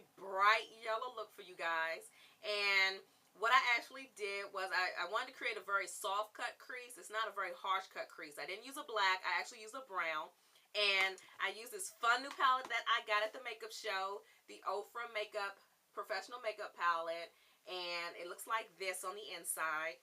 very bright yellow look for you guys. And what I actually did was I wanted to create a very soft cut crease. It's not a very harsh cut crease. I didn't use a black. I actually used a brown. And I used this fun new palette that I got at the makeup show, the OFRA Professional Makeup Palette. And it looks like this on the inside.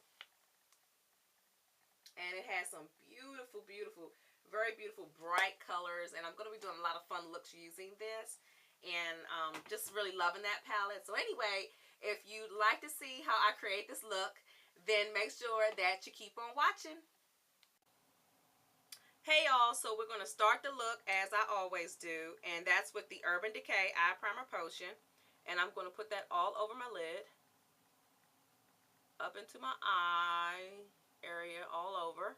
And it has some beautiful, beautiful, very beautiful bright colors, and I'm going to be doing a lot of fun looks using this, and just really loving that palette. So anyway, if you'd like to see how I create this look, then make sure that you keep on watching. Hey y'all, so we're going to start the look as I always do, and that's with the Urban Decay Eye Primer Potion, and I'm going to put that all over my lid, up into my eye area, all over.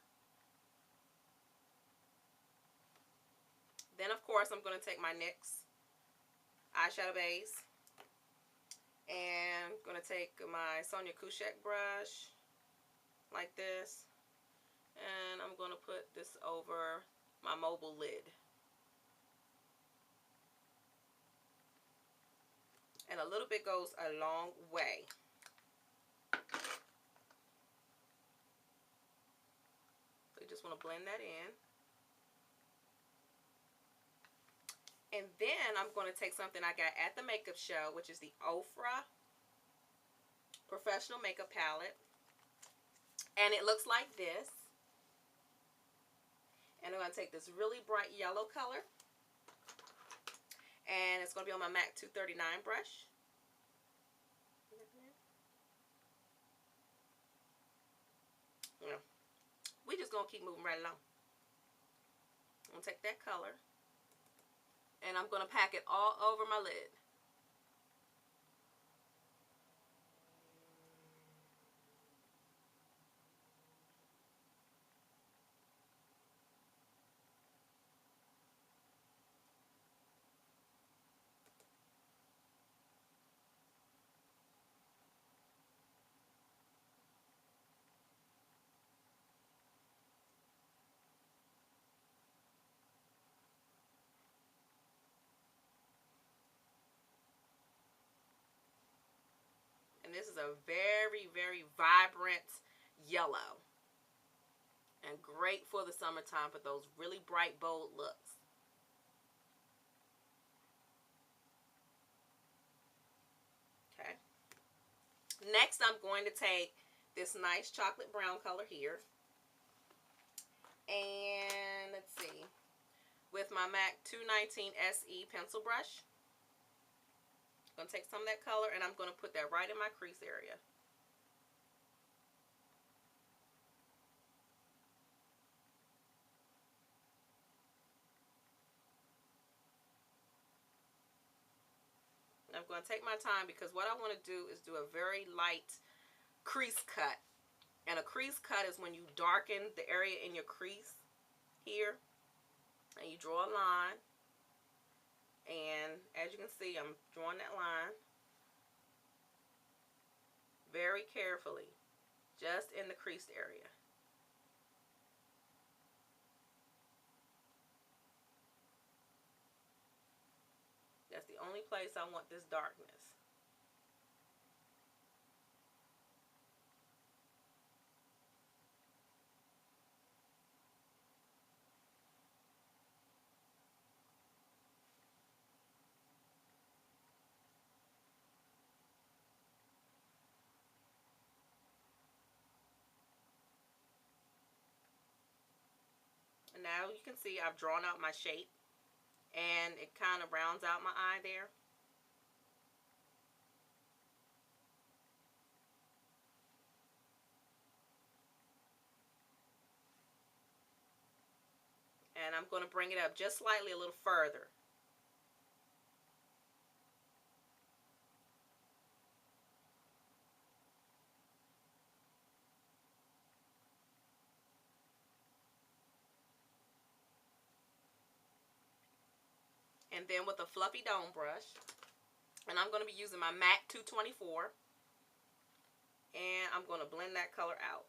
Then, of course, I'm going to take my NYX eyeshadow base, and I'm going to take my Sonia Kashuk brush, like this, and I'm going to put this over my mobile lid. And a little bit goes a long way. So you just want to blend that in. And then I'm going to take something I got at the makeup show, which is the OFRA Professional Makeup Palette. And it looks like this. And I'm going to take this really bright yellow color. And it's going to be on my MAC 239 brush. We're just going to keep moving right along. I'm going to take that color. And I'm going to pack it all over my lid. And this is a very, very vibrant yellow. And great for the summertime for those really bright, bold looks. Okay. Next, I'm going to take this nice chocolate brown color here. And let's see. With my MAC 219 SE pencil brush. I'm going to take some of that color and I'm going to put that right in my crease area. And I'm going to take my time because what I want to do is do a very light crease cut. And a crease cut is when you darken the area in your crease here. And you draw a line. And as you can see, I'm drawing that line very carefully, just in the creased area. That's the only place I want this darkness. And now you can see I've drawn out my shape. And it kind of rounds out my eye there. And I'm going to bring it up just slightly a little further. And then with a fluffy dome brush, and I'm going to be using my MAC 224, and I'm going to blend that color out.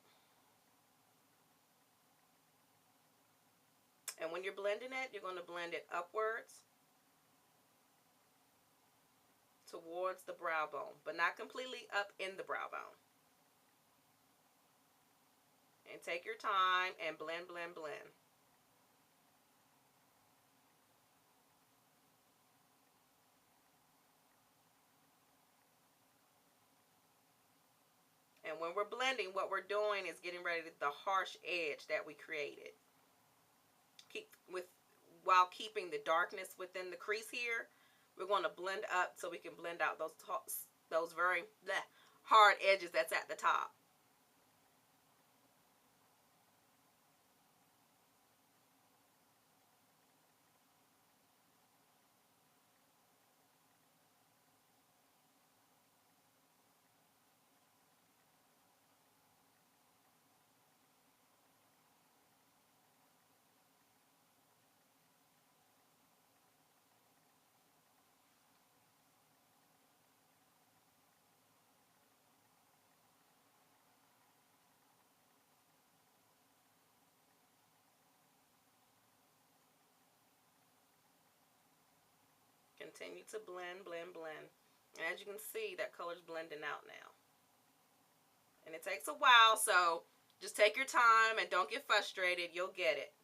And when you're blending it, you're going to blend it upwards towards the brow bone, but not completely up in the brow bone. And take your time and blend, blend, blend. And when we're blending, what we're doing is getting ready to the harsh edge that we created. While keeping the darkness within the crease here, we're going to blend up so we can blend out those very hard edges that's at the top. Continue to blend, blend, blend. And as you can see, that color's blending out now. And it takes a while, so just take your time and don't get frustrated. You'll get it.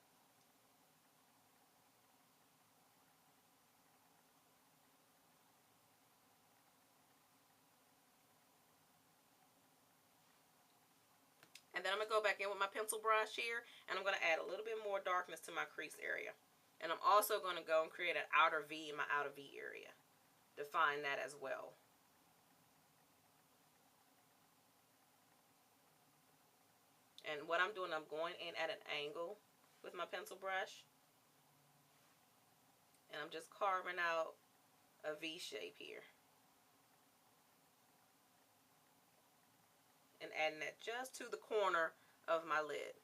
And then I'm going to go back in with my pencil brush here, and I'm going to add a little bit more darkness to my crease area. And I'm also going to go and create an outer V in my outer V area. Define that as well. And what I'm doing, I'm going in at an angle with my pencil brush. And I'm just carving out a V shape here. And adding that just to the corner of my lid.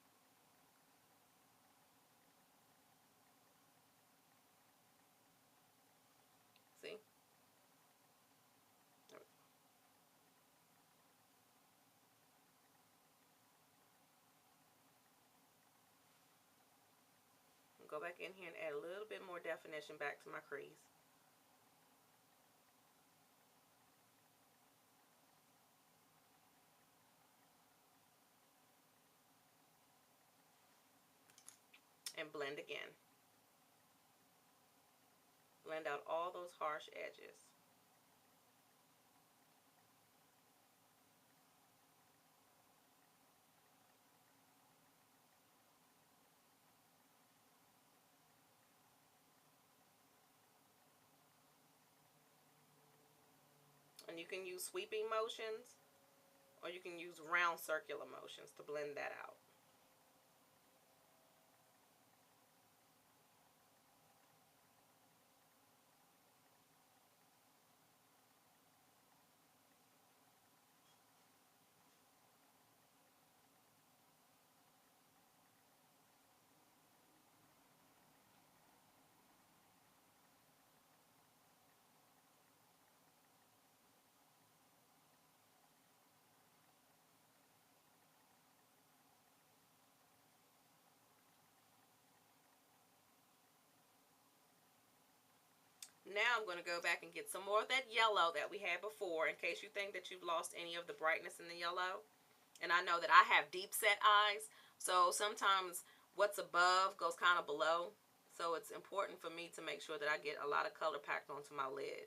See? Go back in here and add a little bit more definition back to my crease. And blend again. Blend out all those harsh edges. And you can use sweeping motions, or you can use round circular motions to blend that out. Now I'm going to go back and get some more of that yellow that we had before, in case you think that you've lost any of the brightness in the yellow. And I know that I have deep set eyes, so sometimes what's above goes kind of below. So it's important for me to make sure that I get a lot of color packed onto my lid.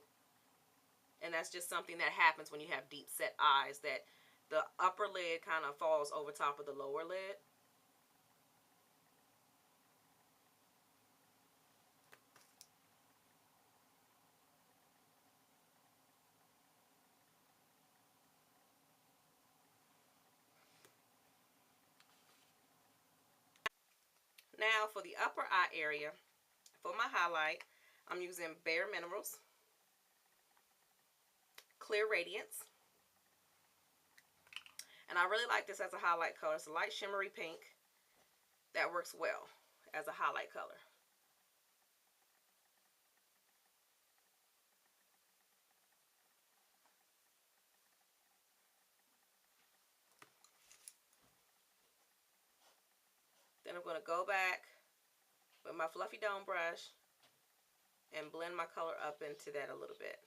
And that's just something that happens when you have deep set eyes, that the upper lid kind of falls over top of the lower lid. Now for the upper eye area, for my highlight, I'm using Bare Minerals Clear Radiance. And I really like this as a highlight color. It's a light shimmery pink that works well as a highlight color. Then I'm going to go back with my fluffy dome brush and blend my color up into that a little bit.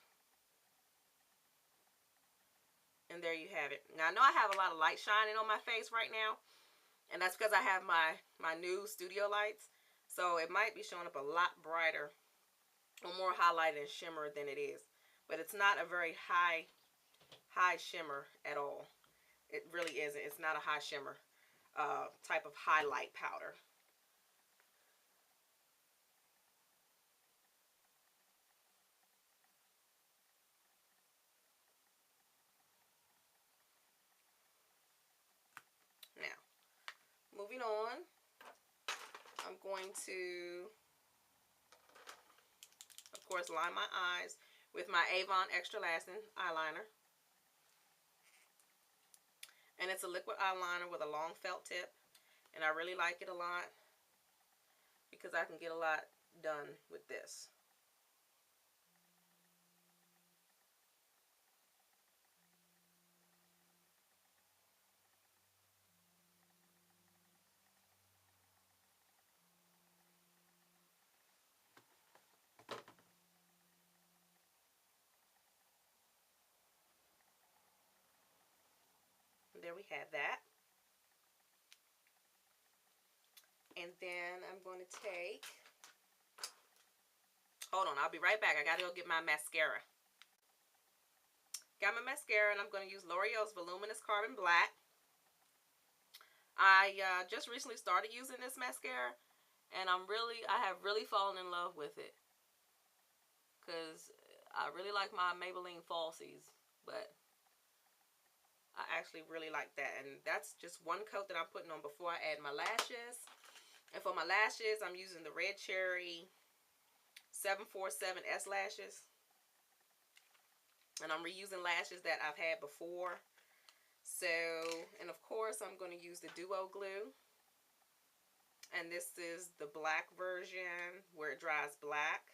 And there you have it. Now, I know I have a lot of light shining on my face right now, and that's because I have my new studio lights. So it might be showing up a lot brighter or more highlighted and shimmer than it is. But it's not a very high shimmer at all. It really isn't. It's not a high shimmer type of highlight powder. Now, moving on, I'm going to, of course, line my eyes with my Avon Extra Lasting eyeliner. And it's a liquid eyeliner with a long felt tip. And I really like it a lot because I can get a lot done with this. There we have that. And then I'm going to take, hold on, I'll be right back. I got to go get my mascara. Got my mascara, and I'm going to use L'Oreal's Voluminous Carbon Black. I just recently started using this mascara, and I have really fallen in love with it. Because I really like my Maybelline falsies, but I actually really like that. And that's just one coat that I'm putting on before I add my lashes. And for my lashes, I'm using the Red Cherry 747S lashes. And I'm reusing lashes that I've had before. So, and of course, I'm going to use the Duo Glue. And this is the black version where it dries black.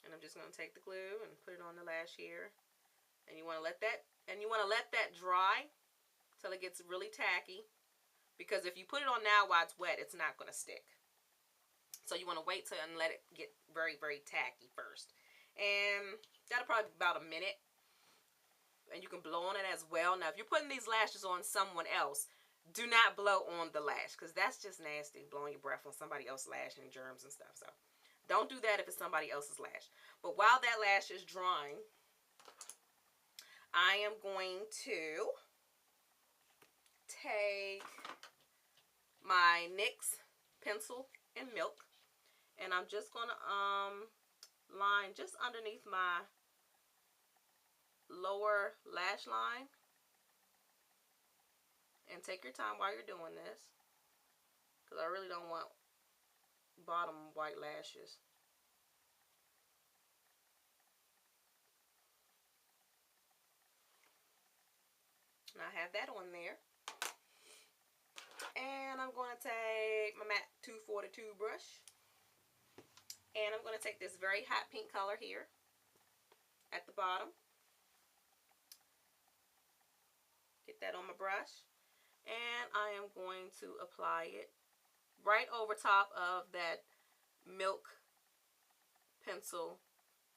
And I'm just going to take the glue and put it on the lash here. And you want to let that dry till it gets really tacky. Because if you put it on now while it's wet, it's not going to stick. So you want to wait till and let it get very, very tacky first. And that'll probably be about a minute. And you can blow on it as well. Now, if you're putting these lashes on someone else, do not blow on the lash. Because that's just nasty, blowing your breath on somebody else's lash and germs and stuff. So don't do that if it's somebody else's lash. But while that lash is drying, I am going to take my NYX pencil and milk. And I'm just going to line just underneath my lower lash line. And take your time while you're doing this, because I really don't want bottom white lashes. And I have that on there. And I'm going to take my MAC 242 brush. And I'm going to take this very hot pink color here at the bottom. Get that on my brush. And I am going to apply it right over top of that milk pencil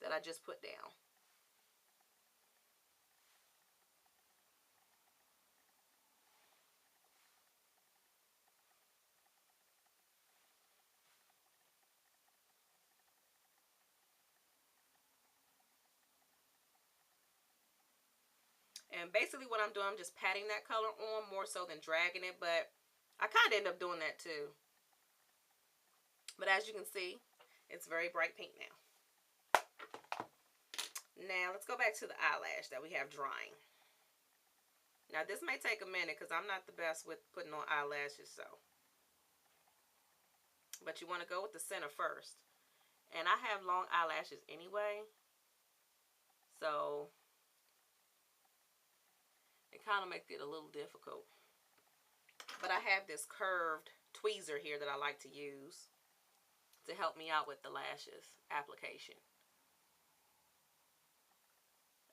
that I just put down. And basically what I'm doing, I'm just patting that color on more so than dragging it. But I kind of end up doing that too. But as you can see, it's very bright pink now. Now let's go back to the eyelash that we have drying. Now this may take a minute because I'm not the best with putting on eyelashes. But you want to go with the center first. And I have long eyelashes anyway. So it kind of makes it a little difficult. But I have this curved tweezer here that I like to use to help me out with the lashes application.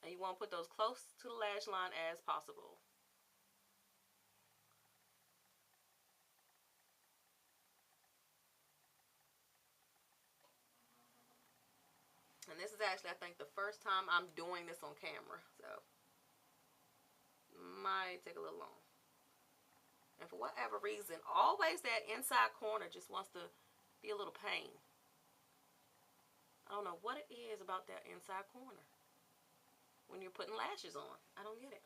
And you want to put those close to the lash line as possible. this is actually, I think, the first time I'm doing this on camera, so might take a little long. And for whatever reason, always that inside corner just wants to be a little pain. I don't know what it is about that inside corner when you're putting lashes on. I don't get it.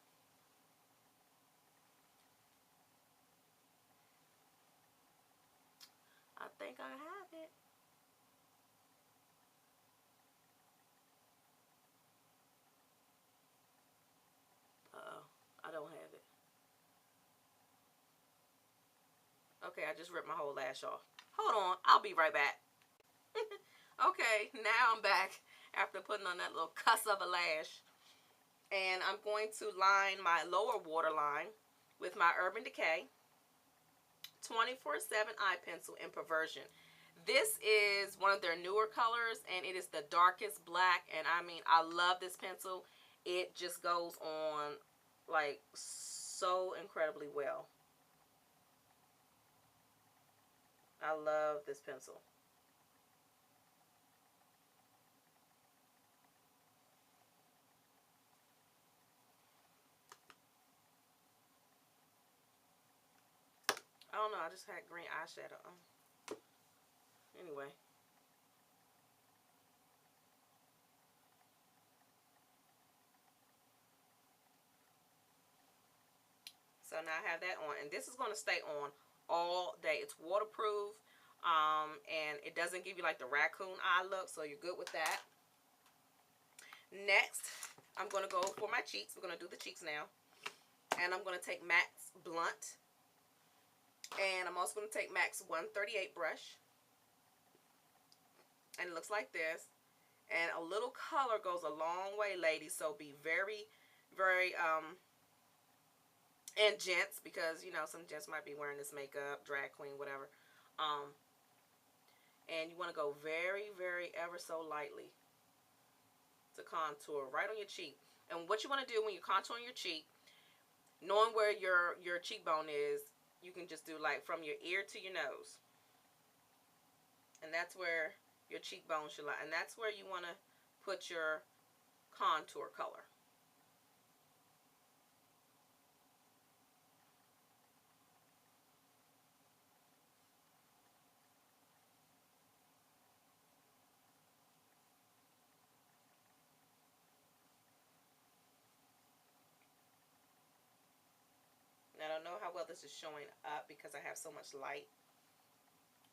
I think I have it. Uh-oh, I don't have it. Okay, I just ripped my whole lash off. Hold on, I'll be right back. Okay, now I'm back after putting on that little cuss of a lash. And I'm going to line my lower waterline with my Urban Decay 24/7 eye pencil in Perversion. This is one of their newer colors, and it is the darkest black. And I mean, I love this pencil. It just goes on like so incredibly well. I love this pencil. I don't know, I just had green eyeshadow on. Anyway. So now I have that on, and this is going to stay on all day. It's waterproof, and it doesn't give you like the raccoon eye look, so you're good with that. Next, I'm going to go for my cheeks. We're going to do the cheeks now. And I'm going to take MAC's Blunt. And I'm also going to take MAC's 138 brush. And it looks like this. And a little color goes a long way, ladies. So be very, very, and gents, because, you know, some gents might be wearing this makeup, drag queen, whatever. And you want to go very, very ever so lightly to contour right on your cheek. And what you want to do when you're contouring your cheek, knowing where your cheekbone is, you can just do like from your ear to your nose. And that's where your cheekbone should lie. And that's where you want to put your contour color. I don't know how well this is showing up because I have so much light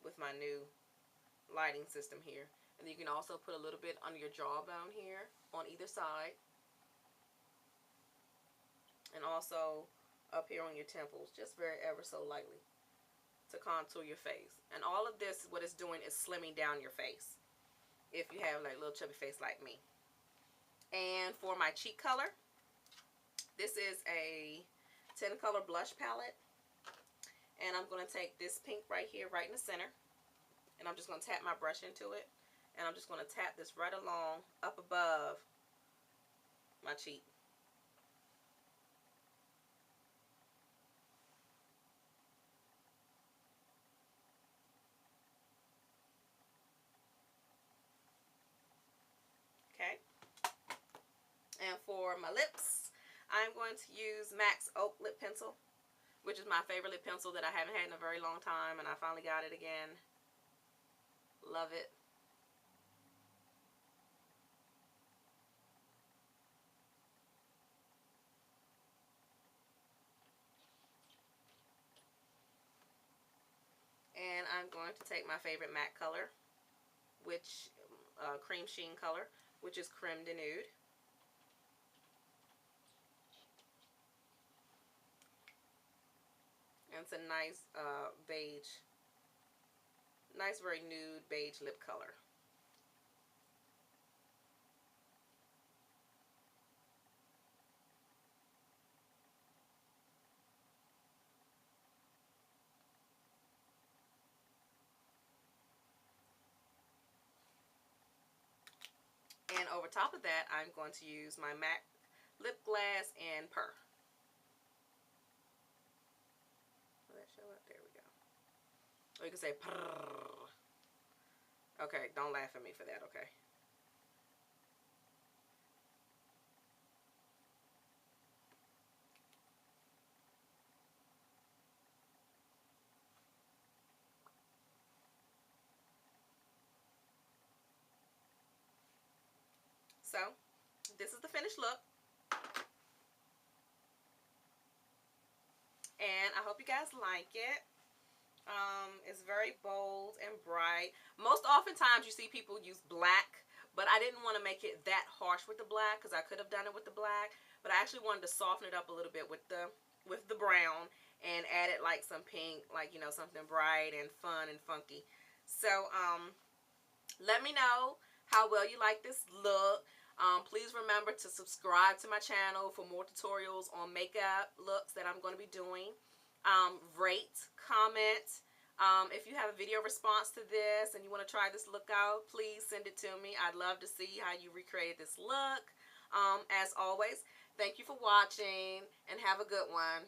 with my new lighting system here. And you can also put a little bit under your jawbone here on either side. And also up here on your temples, just very ever so lightly to contour your face. And all of this, what it's doing is slimming down your face if you have like a little chubby face like me. And for my cheek color, this is a 10 color blush palette, and I'm going to take this pink right here, right in the center, and I'm just going to tap my brush into it, and I'm just going to tap this right along up above my cheek. Okay, and for my lips, I'm going to use MAC's Oak Lip Pencil, which is my favorite lip pencil that I haven't had in a very long time, and I finally got it again. Love it. And I'm going to take my favorite MAC color, which cream sheen color, which is Creme de Nude. And it's a nice beige, nice very nude beige lip color. And over top of that, I'm going to use my MAC Lip Glass and Purr. Will that show up? There we go. Or you can say purr. Okay, don't laugh at me for that, okay? So this is the finished look. And I hope you guys like it. It's very bold and bright. Most oftentimes you see people use black, but I didn't want to make it that harsh with the black because I could have done it with the black, but I actually wanted to soften it up a little bit with the brown and added like some pink, like, you know, something bright and fun and funky. So let me know how well you like this look. Please remember to subscribe to my channel for more tutorials on makeup looks that I'm going to be doing. Rate, comment. If you have a video response to this and you want to try this look out, please send it to me. I'd love to see how you recreated this look. As always, thank you for watching and have a good one.